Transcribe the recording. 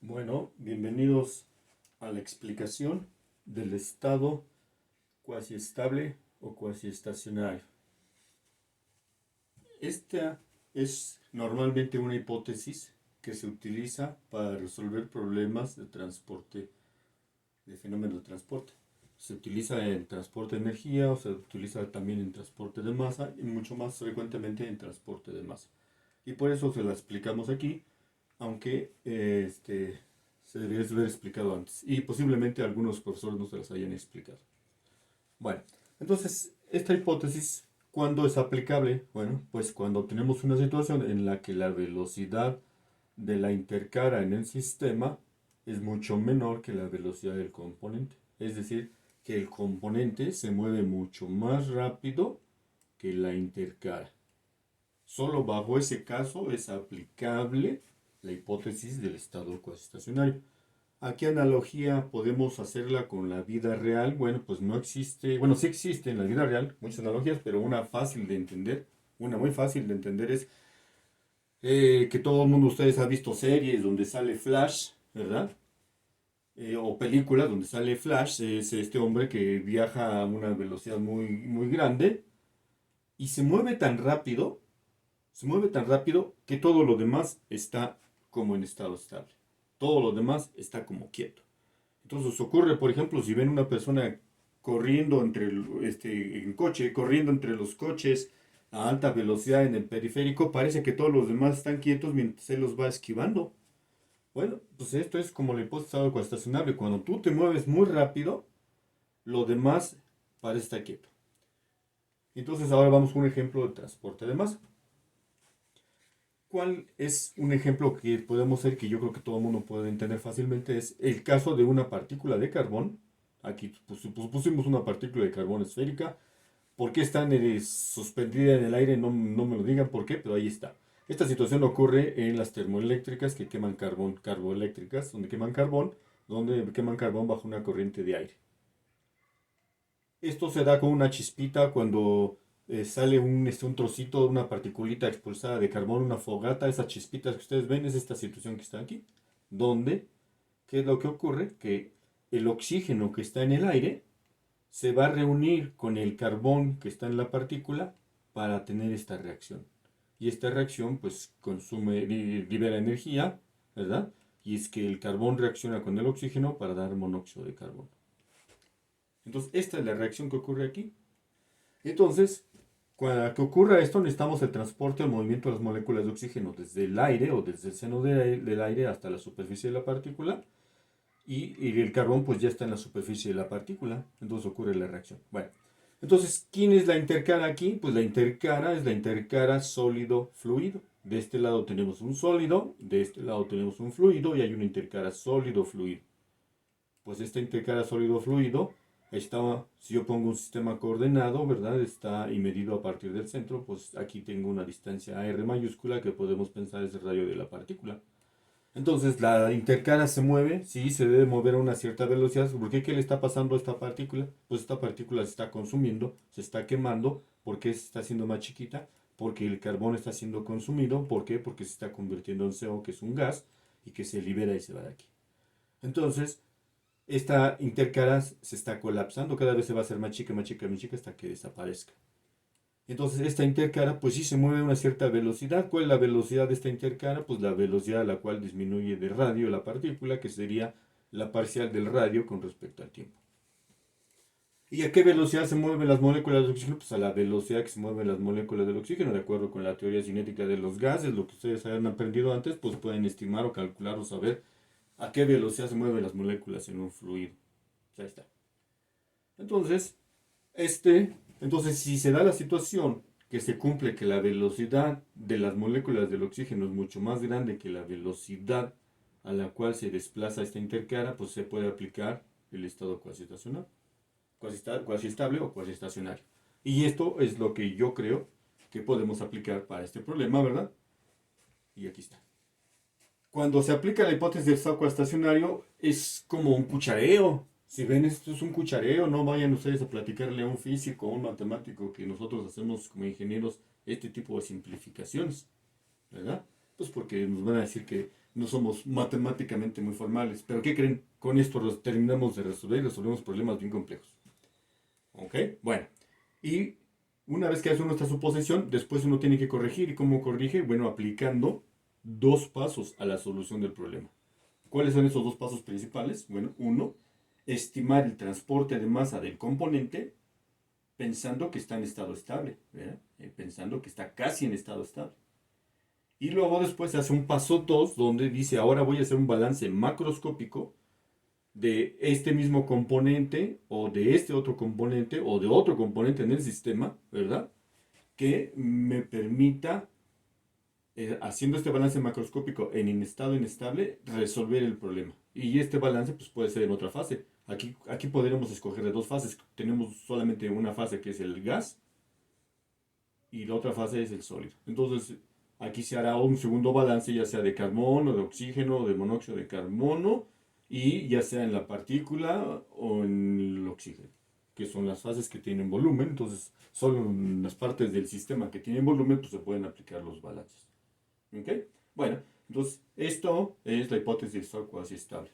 Bueno, bienvenidos a la explicación del estado cuasi estable o cuasi estacionario. Esta es normalmente una hipótesis que se utiliza para resolver problemas de transporte, de fenómenos de transporte. Se utiliza en transporte de energía o se utiliza también en transporte de masa y mucho más frecuentemente en transporte de masa. Y por eso se la explicamos aquí, aunque se debería haber explicado antes. Y posiblemente algunos profesores no se las hayan explicado. Bueno, entonces, esta hipótesis, ¿cuándo es aplicable? Bueno, pues cuando tenemos una situación en la que la velocidad de la intercara en el sistema es mucho menor que la velocidad del componente. Es decir, que el componente se mueve mucho más rápido que la intercara. Solo bajo ese caso es aplicable la hipótesis del estado cuasi-estacionario. ¿A qué analogía podemos hacerla con la vida real? Bueno, pues no existe, bueno, sí existe en la vida real muchas analogías, pero una fácil de entender, una muy fácil de entender es que todo el mundo de ustedes ha visto series donde sale Flash, ¿verdad? O películas donde sale Flash, es este hombre que viaja a una velocidad muy grande y se mueve tan rápido que todo lo demás está como en estado estable. Todo lo demás está como quieto. Entonces ocurre, por ejemplo, si ven una persona corriendo en coche, corriendo entre los coches a alta velocidad en el periférico, parece que todos los demás están quietos mientras él los va esquivando. Bueno, pues esto es como la hipótesis de algo estacionario. Cuando tú te mueves muy rápido, lo demás parece estar quieto. Entonces ahora vamos a un ejemplo de transporte de masa. ¿Cuál es un ejemplo que podemos hacer que yo creo que todo el mundo puede entender fácilmente? Es el caso de una partícula de carbón. Aquí pusimos una partícula de carbón esférica. ¿Por qué está suspendida en el aire? No, no me lo digan por qué, pero ahí está. Esta situación ocurre en las termoeléctricas que queman carbón, carboeléctricas, donde queman carbón bajo una corriente de aire. Esto se da con una chispita cuando sale un trocito, una particulita expulsada de carbón, una fogata. Esas chispitas que ustedes ven es esta situación que está aquí. Donde, ¿qué es lo que ocurre? Que el oxígeno que está en el aire se va a reunir con el carbón que está en la partícula para tener esta reacción. Y esta reacción pues libera energía, ¿verdad? Y es que el carbón reacciona con el oxígeno para dar monóxido de carbono. Entonces, esta es la reacción que ocurre aquí. Entonces, para que ocurra esto, necesitamos el transporte o el movimiento de las moléculas de oxígeno desde el aire o desde el seno del aire hasta la superficie de la partícula. Y el carbón pues ya está en la superficie de la partícula. Entonces ocurre la reacción. Bueno, entonces, ¿quién es la intercara aquí? Pues la intercara es la intercara sólido-fluido. De este lado tenemos un sólido, de este lado tenemos un fluido y hay una intercara sólido-fluido. Pues esta intercara sólido-fluido está, si yo pongo un sistema coordenado, ¿verdad? Está y medido a partir del centro, pues aquí tengo una distancia r mayúscula que podemos pensar es el radio de la partícula. Entonces la intercara se mueve, sí, se debe mover a una cierta velocidad. ¿Por qué? ¿Qué le está pasando a esta partícula? Pues esta partícula se está consumiendo, se está quemando. ¿Por qué se está haciendo más chiquita? Porque el carbón está siendo consumido. ¿Por qué? Porque se está convirtiendo en CO, que es un gas, y que se libera y se va de aquí. Entonces, esta intercara se está colapsando, cada vez se va a hacer más chica, más chica, más chica hasta que desaparezca. Entonces esta intercara pues sí se mueve a una cierta velocidad. ¿Cuál es la velocidad de esta intercara? Pues la velocidad a la cual disminuye de radio la partícula, que sería la parcial del radio con respecto al tiempo. ¿Y a qué velocidad se mueven las moléculas de oxígeno? Pues a la velocidad que se mueven las moléculas del oxígeno, de acuerdo con la teoría cinética de los gases, lo que ustedes hayan aprendido antes, pues pueden estimar o calcular o saber a qué velocidad se mueven las moléculas en un fluido. Ya está. Entonces, entonces, si se da la situación que se cumple que la velocidad de las moléculas del oxígeno es mucho más grande que la velocidad a la cual se desplaza esta intercara, pues se puede aplicar el estado cuasi estacionario, cuasi estable o cuasi estacionario. Y esto es lo que yo creo que podemos aplicar para este problema, ¿verdad? Y aquí está. Cuando se aplica la hipótesis del estado estacionario, es como un cuchareo. Si ven, esto es un cuchareo, no vayan ustedes a platicarle a un físico o a un matemático que nosotros hacemos como ingenieros este tipo de simplificaciones, ¿verdad? Pues porque nos van a decir que no somos matemáticamente muy formales. Pero ¿qué creen? Con esto los terminamos de resolver y resolvemos problemas bien complejos. ¿Ok? Bueno, y una vez que hace uno esta suposición, después uno tiene que corregir. ¿Y cómo corrige? Bueno, aplicando dos pasos a la solución del problema. ¿Cuáles son esos dos pasos principales? Bueno, uno, estimar el transporte de masa del componente pensando que está en estado estable, ¿verdad? Pensando que está casi en estado estable. Y luego después hace un paso 2 donde dice, ahora voy a hacer un balance macroscópico de este mismo componente o de este otro componente o de otro componente en el sistema, ¿verdad? Que me permita, haciendo este balance macroscópico en estado inestable, resolver el problema. Y este balance pues, puede ser en otra fase. Aquí podríamos escoger de dos fases. Tenemos solamente una fase que es el gas y la otra fase es el sólido. Entonces, aquí se hará un segundo balance, ya sea de carbono, de oxígeno, de monóxido de carbono, y ya sea en la partícula o en el oxígeno, que son las fases que tienen volumen. Entonces, solo en las partes del sistema que tienen volumen, pues se pueden aplicar los balances. ¿Ok? Bueno, entonces, esto es la hipótesis del estado cuasi estable.